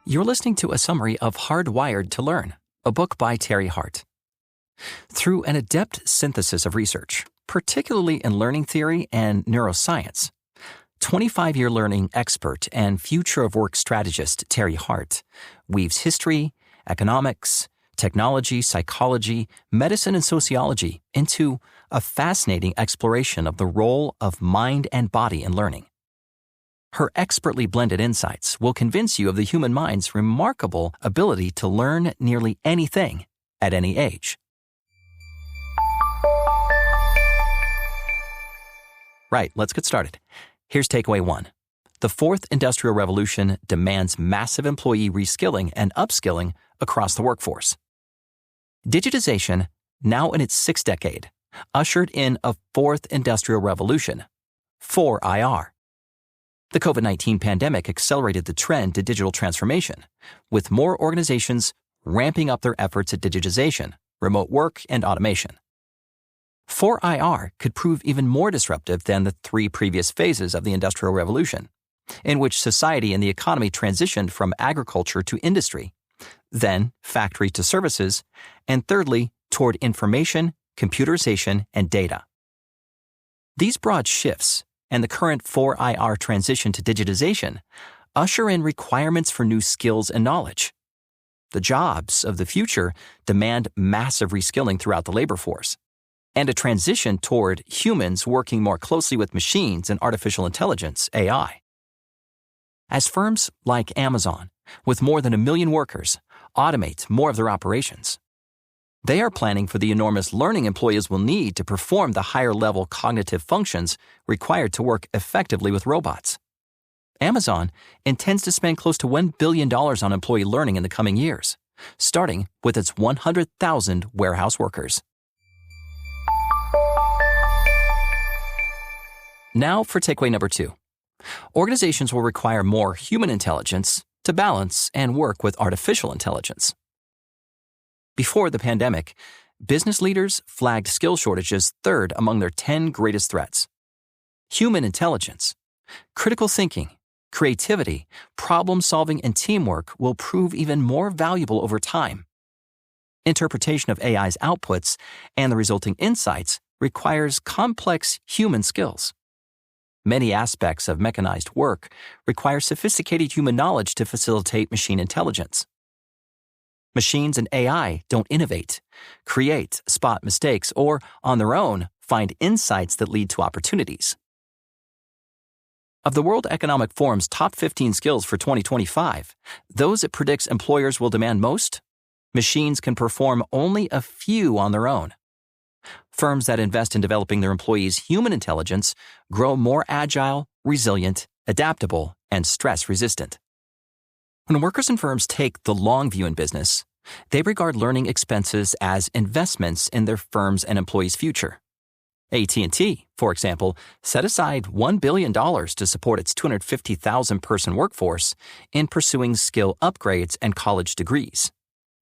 You're listening to a summary of Hardwired to Learn, a book by Terry Hart. Through an adept synthesis of research, particularly in learning theory and neuroscience, 25-year learning expert and future of work strategist Terry Hart weaves history, economics, technology, psychology, medicine, and sociology into a fascinating exploration of the role of mind and body in learning. Her expertly blended insights will convince you of the human mind's remarkable ability to learn nearly anything at any age. Right, let's get started. Here's takeaway 1. The fourth industrial revolution demands massive employee reskilling and upskilling across the workforce. Digitization, now in its sixth decade, ushered in a fourth industrial revolution, 4IR. The COVID-19 pandemic accelerated the trend to digital transformation, with more organizations ramping up their efforts at digitization, remote work, and automation. 4IR could prove even more disruptive than the three previous phases of the Industrial Revolution, in which society and the economy transitioned from agriculture to industry, then factory to services, and thirdly, toward information, computerization, and data. These broad shifts and the current 4IR transition to digitization usher in requirements for new skills and knowledge. The jobs of the future demand massive reskilling throughout the labor force, and a transition toward humans working more closely with machines and artificial intelligence, AI. As firms like Amazon, with more than 1 million workers, automate more of their operations, they are planning for the enormous learning employees will need to perform the higher-level cognitive functions required to work effectively with robots. Amazon intends to spend close to $1 billion on employee learning in the coming years, starting with its 100,000 warehouse workers. Now for takeaway number 2. Organizations will require more human intelligence to balance and work with artificial intelligence. Before the pandemic, business leaders flagged skill shortages third among their 10 greatest threats. Human intelligence, critical thinking, creativity, problem-solving, and teamwork will prove even more valuable over time. Interpretation of AI's outputs and the resulting insights requires complex human skills. Many aspects of mechanized work require sophisticated human knowledge to facilitate machine intelligence. Machines and AI don't innovate, create, spot mistakes, or, on their own, find insights that lead to opportunities. Of the World Economic Forum's top 15 skills for 2025, those it predicts employers will demand most, machines can perform only a few on their own. Firms that invest in developing their employees' human intelligence grow more agile, resilient, adaptable, and stress-resistant. When workers and firms take the long view in business, they regard learning expenses as investments in their firm's and employees' future. AT&T, for example, set aside $1 billion to support its 250,000-person workforce in pursuing skill upgrades and college degrees.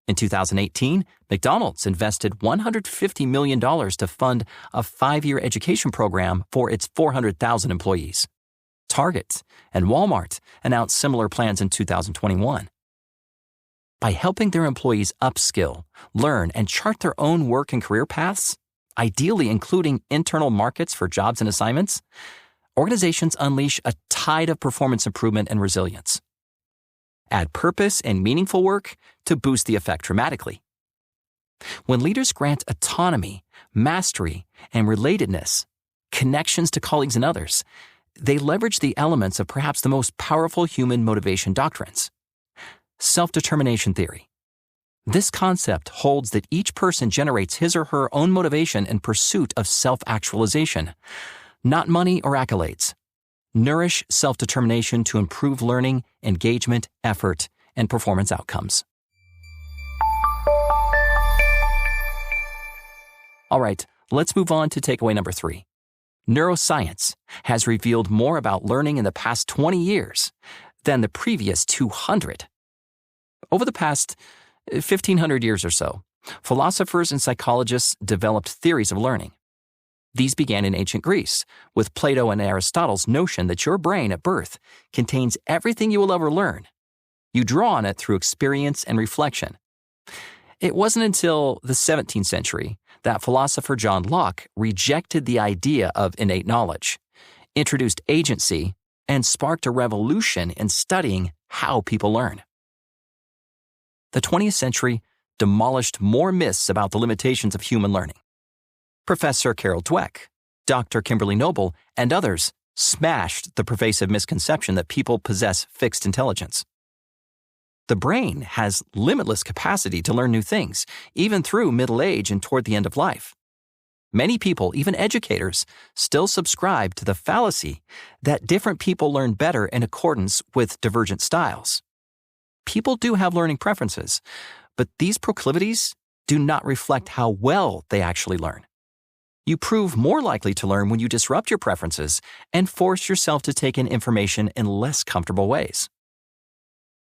In 2018, McDonald's invested $150 million to fund a 5-year education program for its 400,000 employees. Target and Walmart announced similar plans in 2021. By helping their employees upskill, learn, and chart their own work and career paths, ideally including internal markets for jobs and assignments, organizations unleash a tide of performance improvement and resilience. Add purpose and meaningful work to boost the effect dramatically. When leaders grant autonomy, mastery, and relatedness, connections to colleagues and others, they leverage the elements of perhaps the most powerful human motivation doctrines. Self-determination theory. This concept holds that each person generates his or her own motivation in pursuit of self-actualization, not money or accolades. Nourish self-determination to improve learning, engagement, effort, and performance outcomes. All right, let's move on to takeaway number 3. Neuroscience has revealed more about learning in the past 20 years than the previous 200. Over the past 1,500 years or so, philosophers and psychologists developed theories of learning. These began in ancient Greece, with Plato and Aristotle's notion that your brain at birth contains everything you will ever learn. You draw on it through experience and reflection. It wasn't until the 17th century that philosopher John Locke rejected the idea of innate knowledge, introduced agency, and sparked a revolution in studying how people learn. The 20th century demolished more myths about the limitations of human learning. Professor Carol Dweck, Dr. Kimberly Noble, and others smashed the pervasive misconception that people possess fixed intelligence. The brain has limitless capacity to learn new things, even through middle age and toward the end of life. Many people, even educators, still subscribe to the fallacy that different people learn better in accordance with divergent styles. People do have learning preferences, but these proclivities do not reflect how well they actually learn. You prove more likely to learn when you disrupt your preferences and force yourself to take in information in less comfortable ways.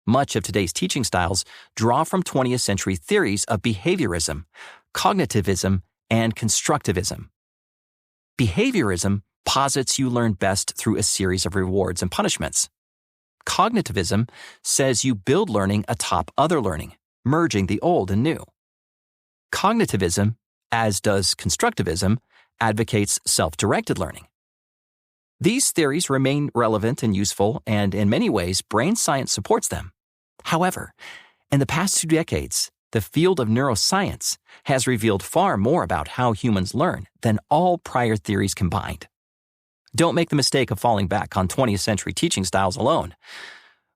Much of today's teaching styles draw from 20th century theories of behaviorism, cognitivism, and constructivism. Behaviorism posits you learn best through a series of rewards and punishments. Cognitivism says you build learning atop other learning, merging the old and new. Cognitivism, as does constructivism, advocates self-directed learning. These theories remain relevant and useful, and in many ways, brain science supports them. However, in the past 2 decades, the field of neuroscience has revealed far more about how humans learn than all prior theories combined. Don't make the mistake of falling back on 20th century teaching styles alone.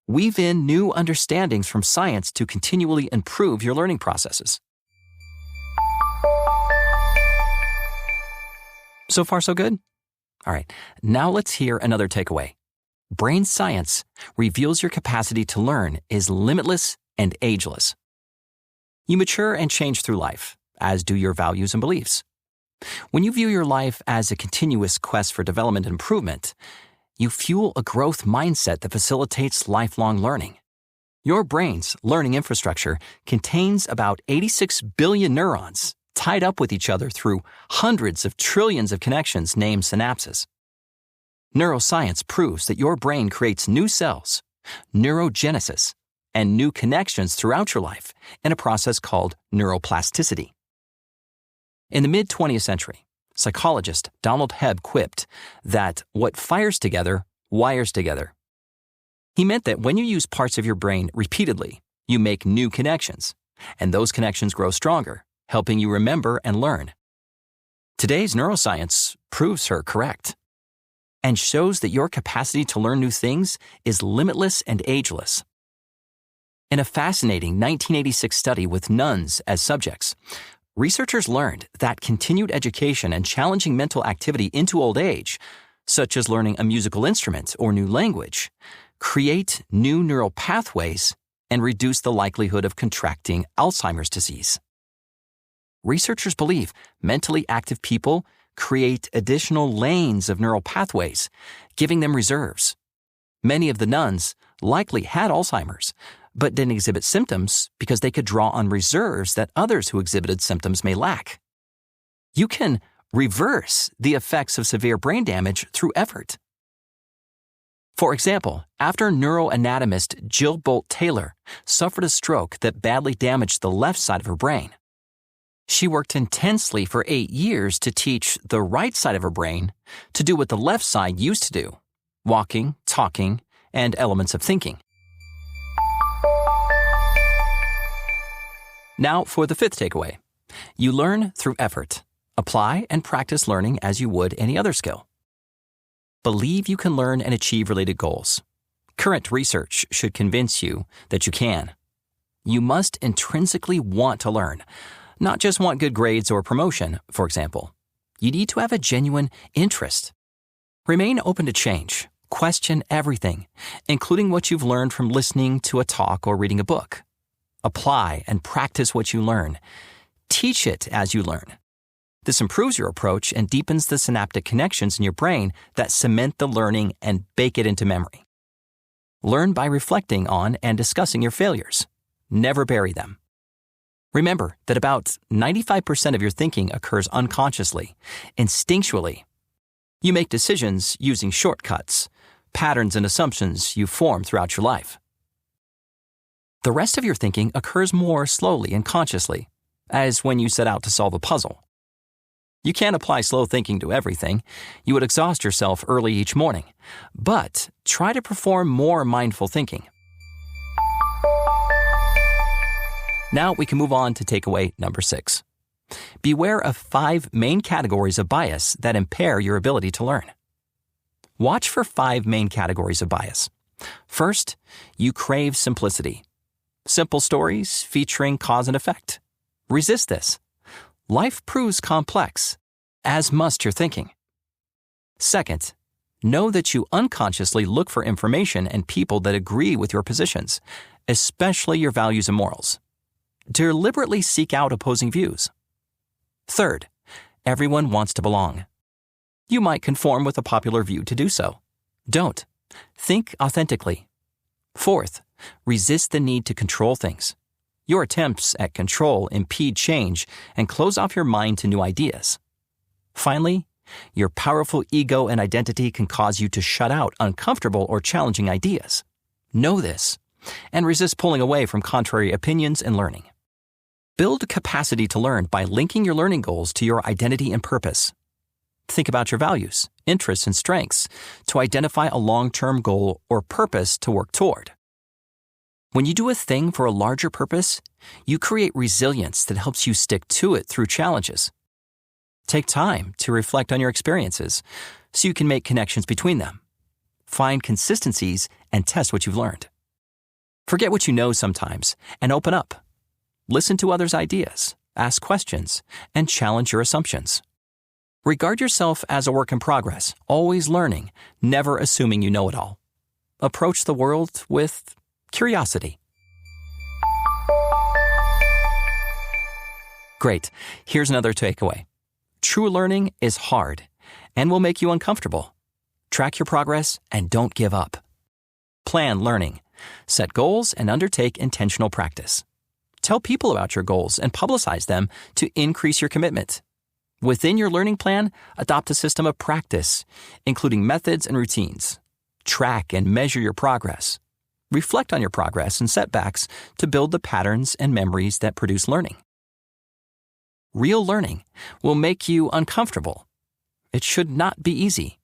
Weave in new understandings from science to continually improve your learning processes. So far, so good? All right, now let's hear another takeaway. Brain science reveals your capacity to learn is limitless and ageless. You mature and change through life, as do your values and beliefs. When you view your life as a continuous quest for development and improvement, you fuel a growth mindset that facilitates lifelong learning. Your brain's learning infrastructure contains about 86 billion neurons tied up with each other through hundreds of trillions of connections named synapses. Neuroscience proves that your brain creates new cells, neurogenesis, and new connections throughout your life in a process called neuroplasticity. In the mid-20th century, psychologist Donald Hebb quipped that what fires together wires together. He meant that when you use parts of your brain repeatedly, you make new connections, and those connections grow stronger, helping you remember and learn. Today's neuroscience proves her correct and shows that your capacity to learn new things is limitless and ageless. In a fascinating 1986 study with nuns as subjects, researchers learned that continued education and challenging mental activity into old age, such as learning a musical instrument or new language, create new neural pathways and reduce the likelihood of contracting Alzheimer's disease. Researchers believe mentally active people create additional lanes of neural pathways, giving them reserves. Many of the nuns likely had Alzheimer's, but didn't exhibit symptoms because they could draw on reserves that others who exhibited symptoms may lack. You can reverse the effects of severe brain damage through effort. For example, after neuroanatomist Jill Bolt Taylor suffered a stroke that badly damaged the left side of her brain, she worked intensely for 8 years to teach the right side of her brain to do what the left side used to do: walking, talking, and elements of thinking. Now for the 5th takeaway. You learn through effort. Apply and practice learning as you would any other skill. Believe you can learn and achieve related goals. Current research should convince you that you can. You must intrinsically want to learn, not just want good grades or promotion, for example. You need to have a genuine interest. Remain open to change. Question everything, including what you've learned from listening to a talk or reading a book. Apply and practice what you learn. Teach it as you learn. This improves your approach and deepens the synaptic connections in your brain that cement the learning and bake it into memory. Learn by reflecting on and discussing your failures. Never bury them. Remember that about 95% of your thinking occurs unconsciously, instinctually. You make decisions using shortcuts, patterns and assumptions you form throughout your life. The rest of your thinking occurs more slowly and consciously, as when you set out to solve a puzzle. You can't apply slow thinking to everything. You would exhaust yourself early each morning. But try to perform more mindful thinking. Now we can move on to takeaway number 6. Beware of 5 main categories of bias that impair your ability to learn. Watch for 5 main categories of bias. First, you crave simplicity. Simple stories featuring cause and effect. Resist this. Life proves complex, as must your thinking. Second, know that you unconsciously look for information and people that agree with your positions, especially your values and morals. Deliberately seek out opposing views. Third, everyone wants to belong. You might conform with a popular view to do so. Don't. Think authentically. Fourth, resist the need to control things. Your attempts at control impede change and close off your mind to new ideas. Finally, your powerful ego and identity can cause you to shut out uncomfortable or challenging ideas. Know this, and resist pulling away from contrary opinions and learning. Build capacity to learn by linking your learning goals to your identity and purpose. Think about your values, interests, and strengths to identify a long-term goal or purpose to work toward. When you do a thing for a larger purpose, you create resilience that helps you stick to it through challenges. Take time to reflect on your experiences so you can make connections between them. Find consistencies and test what you've learned. Forget what you know sometimes and open up. Listen to others' ideas, ask questions, and challenge your assumptions. Regard yourself as a work in progress, always learning, never assuming you know it all. Approach the world with curiosity. Great. Here's another takeaway. True learning is hard and will make you uncomfortable. Track your progress and don't give up. Plan learning. Set goals and undertake intentional practice. Tell people about your goals and publicize them to increase your commitment. Within your learning plan, adopt a system of practice, including methods and routines. Track and measure your progress. Reflect on your progress and setbacks to build the patterns and memories that produce learning. Real learning will make you uncomfortable. It should not be easy.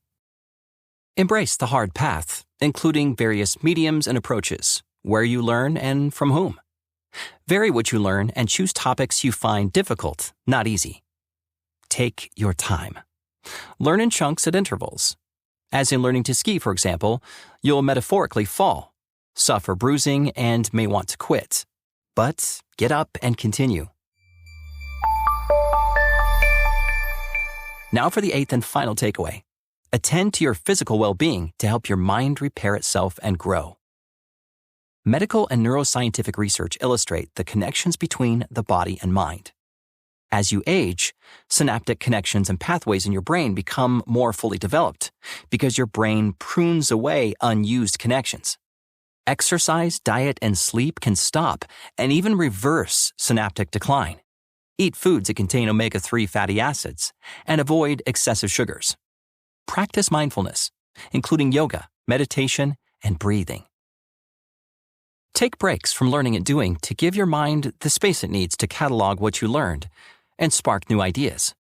Embrace the hard path, including various mediums and approaches, where you learn and from whom. Vary what you learn and choose topics you find difficult, not easy. Take your time. Learn in chunks at intervals. As in learning to ski, for example, you'll metaphorically fall, suffer bruising, and may want to quit. But get up and continue. Now for the 8th and final takeaway. Attend to your physical well-being to help your mind repair itself and grow. Medical and neuroscientific research illustrate the connections between the body and mind. As you age, synaptic connections and pathways in your brain become more fully developed because your brain prunes away unused connections. Exercise, diet, and sleep can stop and even reverse synaptic decline. Eat foods that contain omega-3 fatty acids and avoid excessive sugars. Practice mindfulness, including yoga, meditation, and breathing. Take breaks from learning and doing to give your mind the space it needs to catalog what you learned and spark new ideas.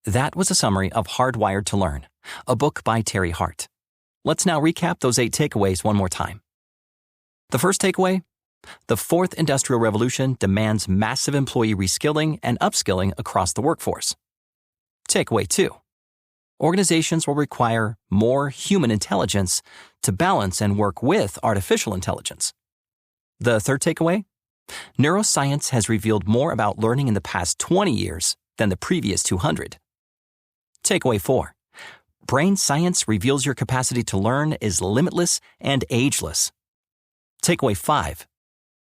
That was a summary of Hardwired to Learn, a book by Terry Hart. Let's now recap those 8 takeaways one more time. The first takeaway: the 4th Industrial Revolution demands massive employee reskilling and upskilling across the workforce. Takeaway 2: organizations will require more human intelligence to balance and work with artificial intelligence. The third takeaway: neuroscience has revealed more about learning in the past 20 years than the previous 200. Takeaway 4: brain science reveals your capacity to learn is limitless and ageless. Takeaway 5: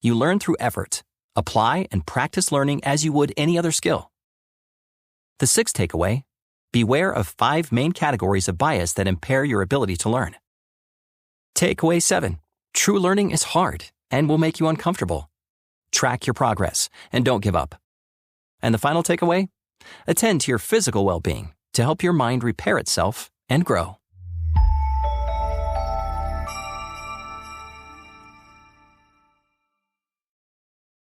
you learn through effort. Apply and practice learning as you would any other skill. The 6th takeaway: beware of 5 main categories of bias that impair your ability to learn. Takeaway 7: true learning is hard and will make you uncomfortable. Track your progress and don't give up. And the final takeaway: attend to your physical well-being to help your mind repair itself and grow.